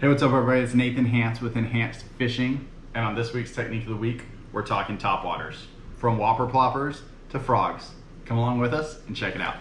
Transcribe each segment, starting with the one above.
Hey, what's up everybody? It's Nathan Hance with Enhanced Fishing, and on this week's Technique of the Week, we're talking top waters. From Whopper Ploppers to frogs. Come along with us and check it out.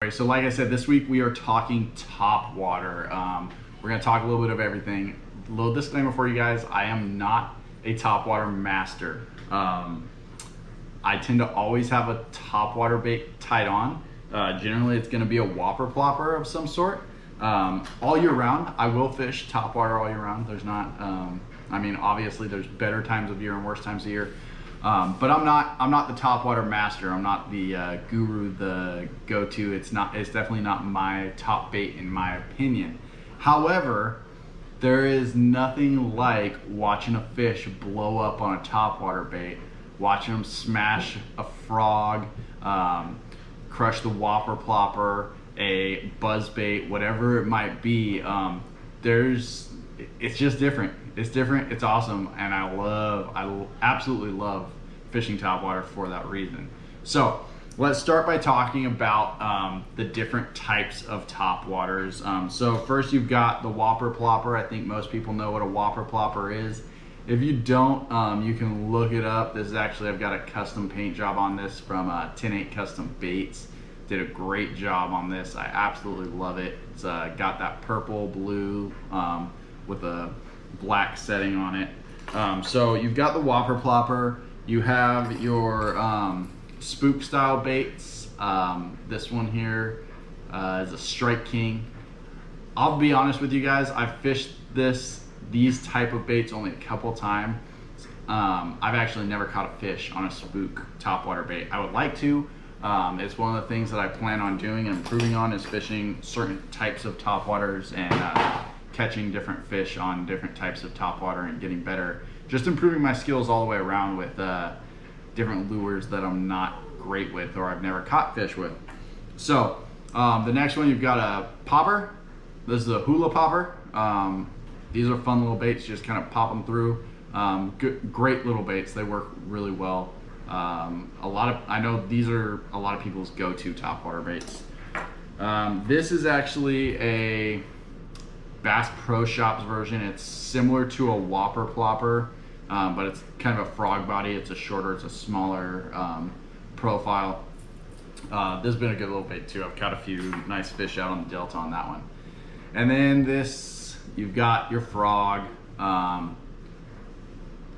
So like I said, this week we are talking top water. We're going to talk a little bit of everything. A little disclaimer for you guys, I am not a top water master. I tend to always have a top water bait tied on. Generally it's going to be a Whopper Plopper of some sort. All year round, I will fish top water all year round. There's not, I mean, obviously there's better times of year and worse times of year. But I'm not the top water master. I'm not the guru, the go-to. It's definitely not my top bait in my opinion. However, there is nothing like watching a fish blow up on a top water bait, watching them smash a frog, crush the Whopper Plopper, a buzz bait, whatever it might be. It's just different. It's different, it's awesome, and I absolutely love fishing topwater for that reason. So let's start by talking about the different types of topwaters. So first you've got the Whopper Plopper. I think most people know what a Whopper Plopper is. If you don't, you can look it up. This is actually, I've got a custom paint job on this from 10-8 Custom Baits. Did a great job on this. I absolutely love it. It's got that purple, blue, with a black setting on it. So you've got the Whopper Plopper. You have your spook style baits. This one here is a Strike King. I'll be honest with you guys, I've fished these type of baits only a couple times. I've actually never caught a fish on a spook topwater bait. I would like to. It's one of the things that I plan on doing and improving on, is fishing certain types of topwaters and catching different fish on different types of topwater and getting better. Just improving my skills all the way around with different lures that I'm not great with or I've never caught fish with. So the next one, you've got a popper. This is a hula popper. These are fun little baits. You just kind of pop them through. Great little baits. They work really well. I know these are a lot of people's go-to topwater baits. This is actually a Bass Pro Shops version. It's similar to a Whopper Plopper, but it's kind of a frog body. It's a smaller profile. This has been a good little bait too. I've caught a few nice fish out on the Delta on that one. And then this, you've got your frog.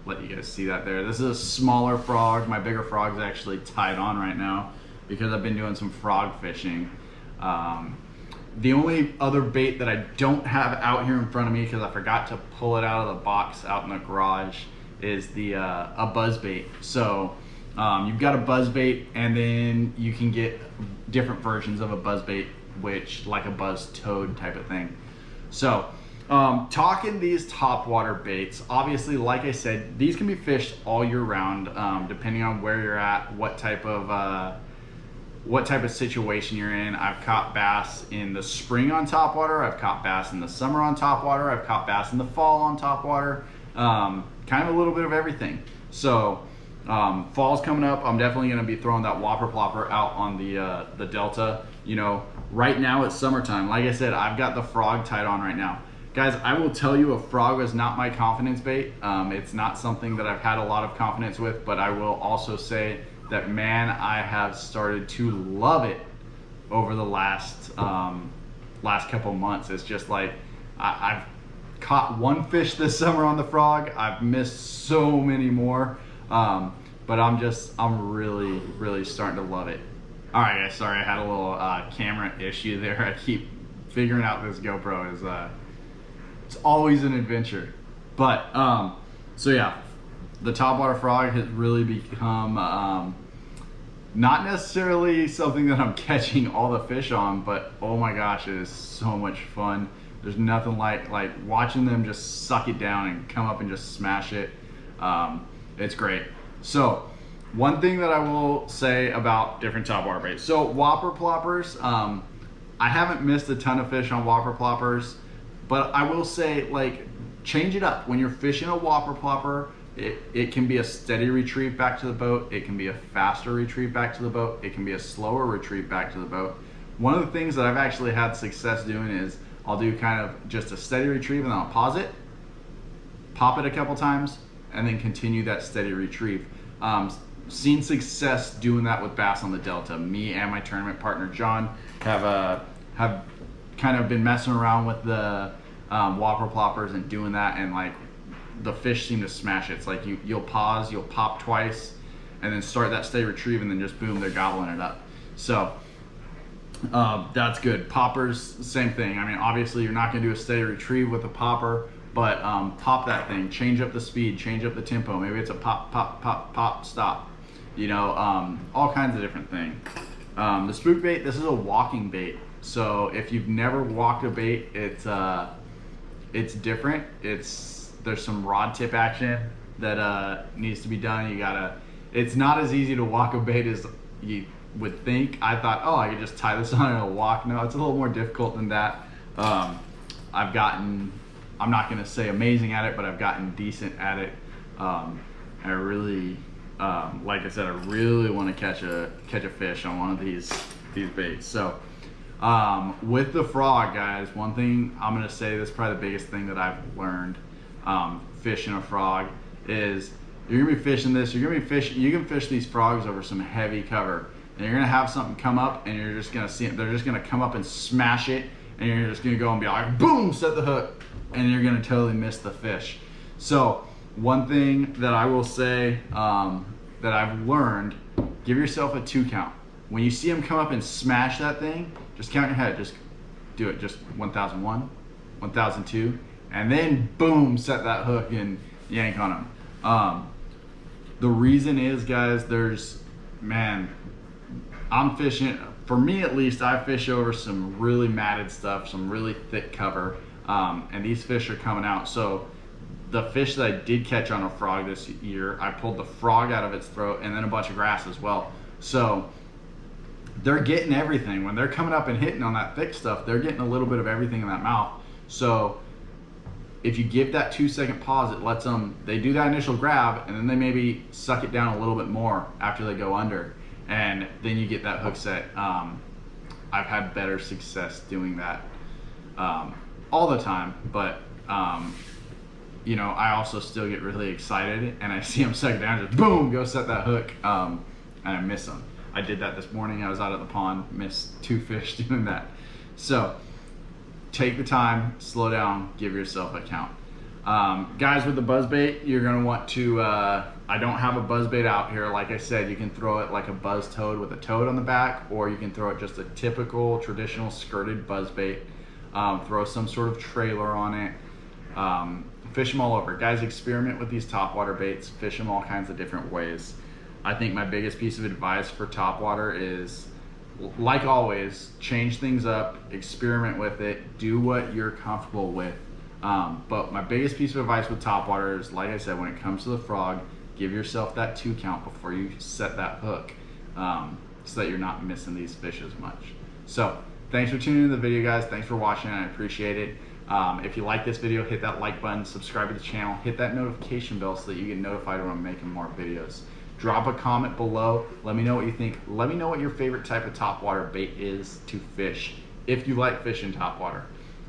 Let you guys see that there. This is a smaller frog. My bigger frog is actually tied on right now because I've been doing some frog fishing. The only other bait that I don't have out here in front of me, because I forgot to pull it out of the box out in the garage, is the a buzz bait. So you've got a buzz bait, and then you can get different versions of a buzz bait, which like a buzz toad type of thing. So talking these topwater baits, obviously, like I said, these can be fished all year round, depending on where you're at, what type of situation you're in. I've caught bass in the spring on topwater. I've caught bass in the summer on topwater. I've caught bass in the fall on topwater. Kind of a little bit of everything. So fall's coming up. I'm definitely going to be throwing that Whopper Plopper out on the Delta. You know, right now it's summertime. Like I said, I've got the frog tied on right now. Guys, I will tell you, a frog is not my confidence bait. It's not something that I've had a lot of confidence with, but I will also say that, man, I have started to love it over the last couple months. It's just like, I've caught one fish this summer on the frog. I've missed so many more, but I'm really starting to love it. All right, guys, sorry, I had a little camera issue there. I keep figuring out this GoPro is it's always an adventure. But so yeah, the topwater frog has really become not necessarily something that I'm catching all the fish on, but oh my gosh, it is so much fun. There's nothing like watching them just suck it down and come up and just smash it. It's great. So one thing that I will say about different topwater baits. So Whopper Ploppers, I haven't missed a ton of fish on Whopper Ploppers, but I will say, like, change it up. When you're fishing a Whopper Plopper, it can be a steady retrieve back to the boat. It can be a faster retrieve back to the boat. It can be a slower retrieve back to the boat. One of the things that I've actually had success doing is I'll do kind of just a steady retrieve and then I'll pause it, pop it a couple times, and then continue that steady retrieve. Seen success doing that with bass on the Delta. Me and my tournament partner John have kind of been messing around with the Whopper Ploppers and doing that, and like the fish seem to smash it. It's like you'll pause, you'll pop twice, and then start that steady retrieve, and then just boom, they're gobbling it up. So that's good. Poppers, same thing. I mean, obviously you're not gonna do a steady retrieve with a popper, but pop that thing, change up the speed, change up the tempo. Maybe it's a pop, pop, pop, pop, stop. You know, all kinds of different things. The spook bait, this is a walking bait. So if you've never walked a bait, it's different. There's some rod tip action that needs to be done. It's not as easy to walk a bait as you would think. I thought, oh, I could just tie this on and it'll walk. No, it's a little more difficult than that. I'm not gonna say amazing at it, but I've gotten decent at it. I really, like I said, I really want to catch a fish on one of these baits. So with the frog, guys, one thing I'm gonna say, this is probably the biggest thing that I've learned fishing a frog is you're gonna be fishing this. You can fish these frogs over some heavy cover, and you're gonna have something come up, and you're just gonna see it. They're just gonna come up and smash it, and you're just gonna go and be like, boom, set the hook, and you're gonna totally miss the fish. So one thing that I will say that I've learned, give yourself a 2 count. When you see them come up and smash that thing, just count your head, just do it, just 1001, 1002, and then boom, set that hook and yank on them. The reason is, guys, I'm fishing, for me at least, I fish over some really matted stuff, some really thick cover, and these fish are coming out. So the fish that I did catch on a frog this year, I pulled the frog out of its throat and then a bunch of grass as well. So they're getting everything. When they're coming up and hitting on that thick stuff, they're getting a little bit of everything in that mouth. So if you give that 2-second pause, it lets them, they do that initial grab, and then they maybe suck it down a little bit more after they go under, and then you get that hook set. I've had better success doing that all the time, but you know, I also still get really excited, and I see them suck down, just boom, go set that hook, and I miss them. I did that this morning. I was out at the pond, missed 2 fish doing that. So take the time, slow down, give yourself a count. Guys, with the buzzbait, you're gonna want to, I don't have a buzzbait out here. Like I said, you can throw it like a buzz toad with a toad on the back, or you can throw it just a typical traditional skirted buzzbait. Throw some sort of trailer on it. Fish them all over. Guys, experiment with these topwater baits. Fish them all kinds of different ways. I think my biggest piece of advice for topwater is, like always, change things up, experiment with it, do what you're comfortable with. But my biggest piece of advice with topwater is, like I said, when it comes to the frog, give yourself that 2 count before you set that hook, so that you're not missing these fish as much. So thanks for tuning in to the video, guys. Thanks for watching. I appreciate it. If you like this video, hit that like button, subscribe to the channel, hit that notification bell so that you get notified when I'm making more videos. Drop a comment below. Let me know what you think. Let me know what your favorite type of topwater bait is to fish, if you like fishing topwater.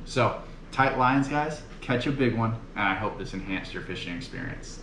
So, tight lines, guys. Catch a big one, and I hope this enhanced your fishing experience.